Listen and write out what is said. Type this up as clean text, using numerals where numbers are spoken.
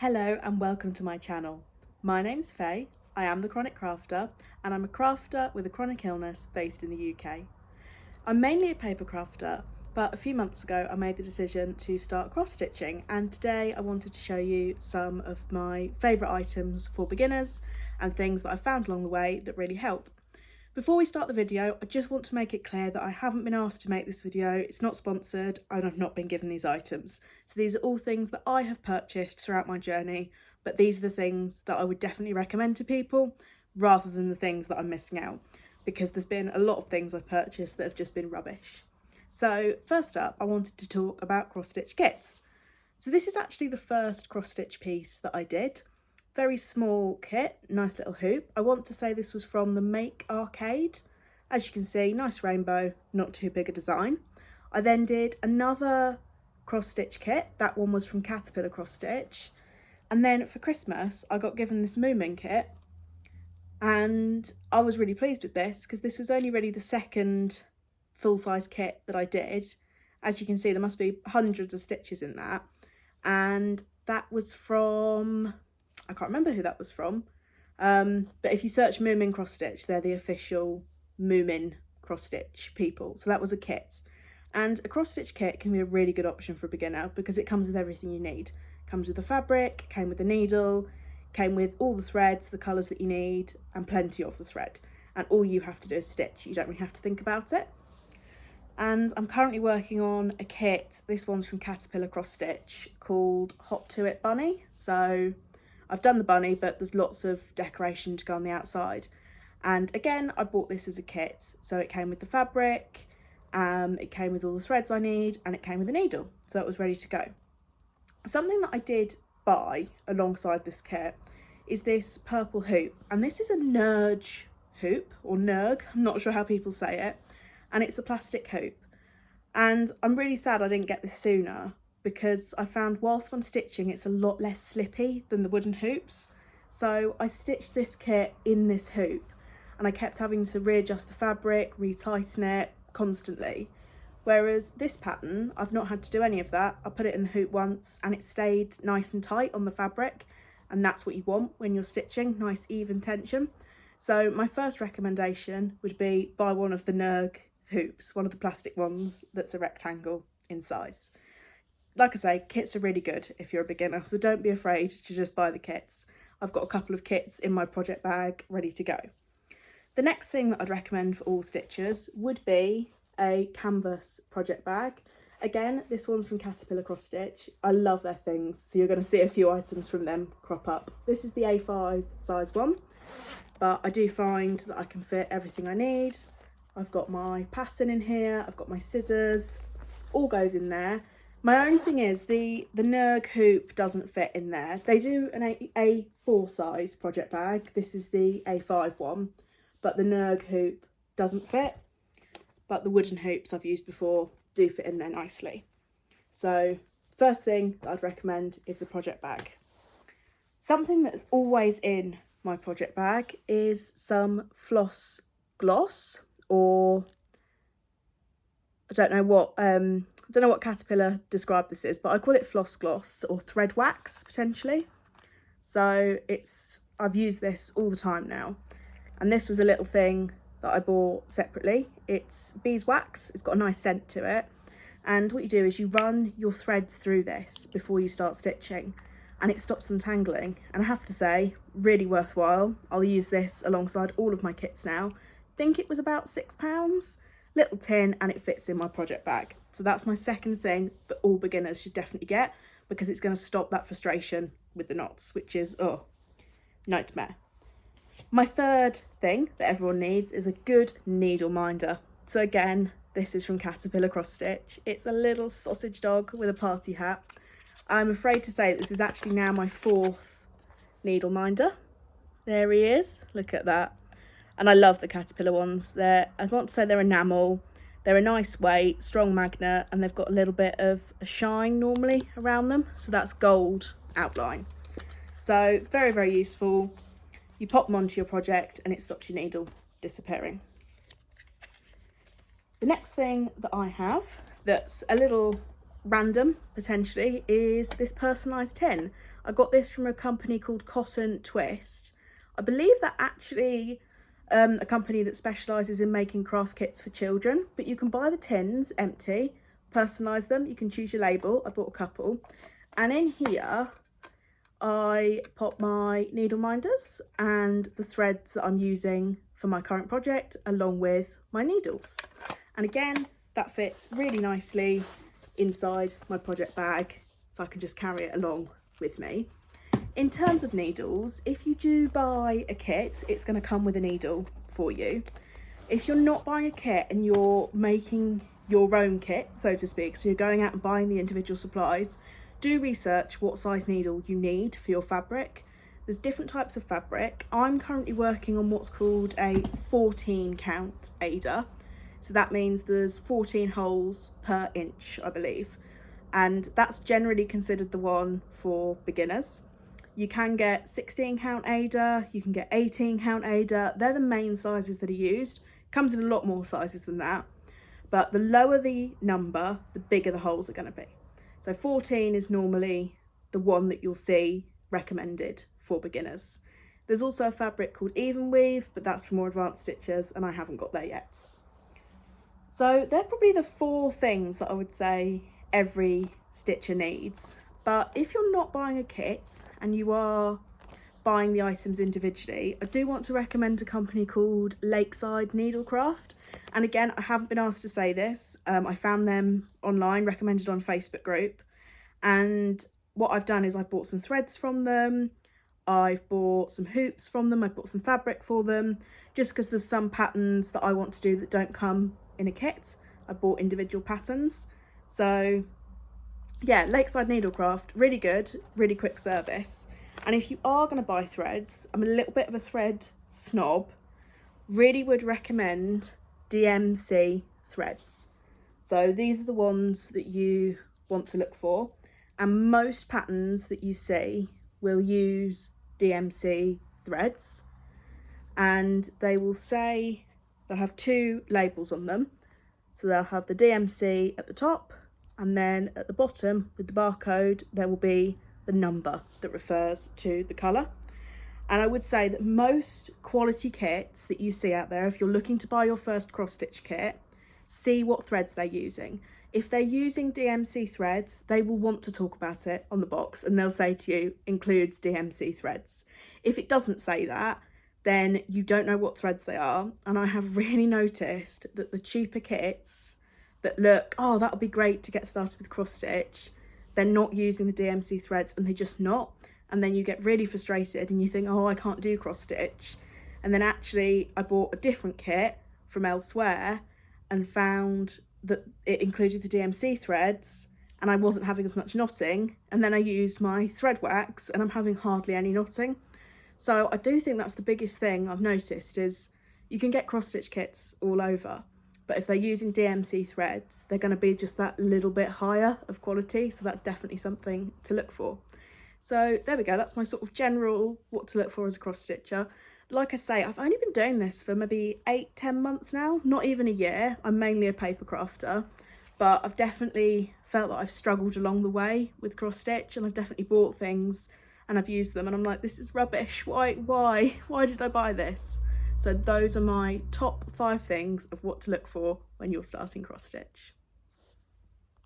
Hello and welcome to my channel. My name's Faye, I am the Chronic Crafter and I'm a crafter with a chronic illness based in the UK. I'm mainly a paper crafter, but a few months ago I made the decision to start cross stitching, and today I wanted to show you some of my favourite items for beginners and things that I've found along the way that really help. Before we start the video, I just want to make it clear that I haven't been asked to make this video, it's not sponsored, and I've not been given these items. So these are all things that I have purchased throughout my journey, but these are the things that I would definitely recommend to people, rather than the things that I'm missing out, because there's been a lot of things I've purchased that have just been rubbish. So first up, I wanted to talk about cross-stitch kits. So this is actually the first cross-stitch piece that I did. Very small kit, nice little hoop. I want to say this was from the Make Arcade. As you can see, nice rainbow, not too big a design. I then did another cross stitch kit. That one was from Caterpillar Cross Stitch. And then for Christmas, I got given this Moomin kit. And I was really pleased with this because this was only really the second full-size kit that I did. As you can see, there must be hundreds of stitches in that. And that was from, I can't remember who that was from, but if you search Moomin Cross Stitch, they're the official Moomin Cross Stitch people. So that was a kit, and a cross stitch kit can be a really good option for a beginner because it comes with everything you need. It comes with the fabric, came with the needle, came with all the threads, the colours that you need, and plenty of the thread. And all you have to do is stitch. You don't really have to think about it. And I'm currently working on a kit. This one's from Caterpillar Cross Stitch called Hop To It Bunny. So I've done the bunny, but there's lots of decoration to go on the outside. And again, I bought this as a kit. So it came with the fabric, it came with all the threads I need, and it came with a needle. So it was ready to go. Something that I did buy alongside this kit is this purple hoop. And this is a Nerg hoop, or Nerg, I'm not sure how people say it. And it's a plastic hoop. And I'm really sad I didn't get this sooner, because I found whilst I'm stitching it's a lot less slippy than the wooden hoops. So I stitched this kit in this hoop and I kept having to readjust the fabric, retighten it constantly. Whereas this pattern, I've not had to do any of that. I put it in the hoop once and it stayed nice and tight on the fabric, and that's what you want when you're stitching, nice even tension. So my first recommendation would be buy one of the Nerg hoops, one of the plastic ones that's a rectangle in size. Like I say, kits are really good if you're a beginner, so don't be afraid to just buy the kits. I've got a couple of kits in my project bag ready to go. The next thing that I'd recommend for all stitchers would be a canvas project bag. Again, this one's from Caterpillar Cross Stitch. I love their things, so you're going to see a few items from them crop up. This is the A5 size one, but I do find that I can fit everything I need. I've got my pattern in here, I've got my scissors, all goes in there. My only thing is the Nerg hoop doesn't fit in there. They do an A4 size project bag. This is the A5 one, but the Nerg hoop doesn't fit. But the wooden hoops I've used before do fit in there nicely. So first thing that I'd recommend is the project bag. Something that's always in my project bag is some floss gloss, or I don't know what Caterpillar described this as, but I call it floss gloss or thread wax potentially. So I've used this all the time now, and this was a little thing that I bought separately. It's beeswax, it's got a nice scent to it, and what you do is you run your threads through this before you start stitching, and it stops them tangling. And I have to say, really worthwhile. I'll use this alongside all of my kits now. I think it was about £6, little tin, and it fits in my project bag. So that's my second thing that all beginners should definitely get, because it's going to stop that frustration with the knots, which is, nightmare. My third thing that everyone needs is a good needle minder. So again, this is from Caterpillar Cross Stitch. It's a little sausage dog with a party hat. I'm afraid to say this is actually now my fourth needle minder. There he is, look at that. And I love the Caterpillar ones. I want to say they're enamel. They're a nice weight, strong magnet, and they've got a little bit of a shine normally around them. So that's gold outline. So very, very useful. You pop them onto your project and it stops your needle disappearing. The next thing that I have that's a little random potentially is this personalised tin. I got this from a company called Cotton Twist. I believe that actually a company that specialises in making craft kits for children, but you can buy the tins empty, personalise them, you can choose your label. I bought a couple, and in here I pop my needle minders and the threads that I'm using for my current project, along with my needles. And again, that fits really nicely inside my project bag, so I can just carry it along with me. In terms of needles, if you do buy a kit, it's going to come with a needle for you. If you're not buying a kit and you're making your own kit, so to speak, so you're going out and buying the individual supplies, do research what size needle you need for your fabric. There's different types of fabric. I'm currently working on what's called a 14 count Ada. So that means there's 14 holes per inch, I believe. And that's generally considered the one for beginners. You can get 16 count Ada, you can get 18 count Ada. They're the main sizes that are used. Comes in a lot more sizes than that. But the lower the number, the bigger the holes are going to be. So 14 is normally the one that you'll see recommended for beginners. There's also a fabric called even weave, but that's for more advanced stitchers, and I haven't got there yet. So they're probably the 4 things that I would say every stitcher needs. But if you're not buying a kit and you are buying the items individually, I do want to recommend a company called Lakeside Needlecraft. And again, I haven't been asked to say this. I found them online, recommended on a Facebook group. And what I've done is I've bought some threads from them. I've bought some hoops from them. I've bought some fabric for them, just because there's some patterns that I want to do that don't come in a kit. I bought individual patterns. So yeah, Lakeside Needlecraft, really good, really quick service. And if you are going to buy threads, I'm a little bit of a thread snob, really would recommend DMC threads. So these are the ones that you want to look for, and most patterns that you see will use DMC threads, and they will say they'll have 2 labels on them. So they'll have the DMC at the top, and then at the bottom with the barcode there will be the number that refers to the colour. And I would say that most quality kits that you see out there, if you're looking to buy your first cross stitch kit, see what threads they're using. If they're using DMC threads, they will want to talk about it on the box, and they'll say to you, includes DMC threads. If it doesn't say that, then you don't know what threads they are. And I have really noticed that the cheaper kits that look, oh, that'll be great to get started with cross stitch, they're not using the DMC threads, and they're just not. And then you get really frustrated and you think, oh, I can't do cross stitch. And then actually I bought a different kit from elsewhere and found that it included the DMC threads, and I wasn't having as much knotting. And then I used my thread wax and I'm having hardly any knotting. So I do think that's the biggest thing I've noticed, is you can get cross stitch kits all over, but if they're using DMC threads, they're going to be just that little bit higher of quality. So that's definitely something to look for. So there we go, that's my sort of general what to look for as a cross stitcher. Like I say, I've only been doing this for maybe 8-10 months now, not even a year. I'm mainly a paper crafter, but I've definitely felt that I've struggled along the way with cross stitch, and I've definitely bought things and I've used them and I'm like, this is rubbish. Why did I buy this? So those are my top 5 things of what to look for when you're starting cross stitch.